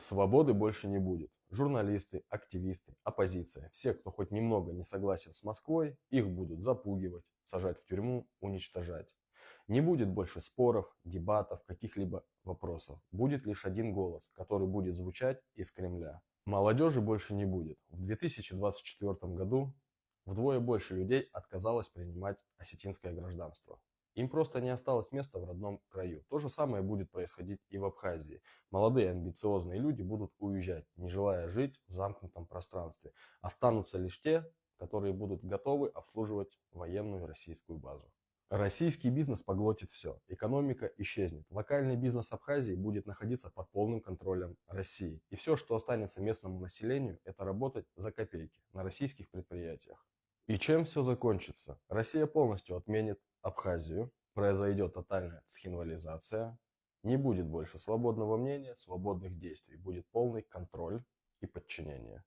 Свободы больше не будет. Журналисты, активисты, оппозиция, все, кто хоть немного не согласен с Москвой, их будут запугивать, сажать в тюрьму, уничтожать. Не будет больше споров, дебатов, каких-либо вопросов. Будет лишь один голос, который будет звучать из Кремля. Молодежи больше не будет. В 2024 году вдвое больше людей отказалось принимать осетинское гражданство. Им просто не осталось места в родном краю. То же самое будет происходить и в Абхазии. Молодые амбициозные люди будут уезжать, не желая жить в замкнутом пространстве. Останутся лишь те, которые будут готовы обслуживать военную российскую базу. Российский бизнес поглотит все. Экономика исчезнет. Локальный бизнес Абхазии будет находиться под полным контролем России. И все, что останется местному населению, это работать за копейки на российских предприятиях. И чем все закончится? Россия полностью отменит Абхазию, произойдет тотальная схинвализация, не будет больше свободного мнения, свободных действий, будет полный контроль и подчинение.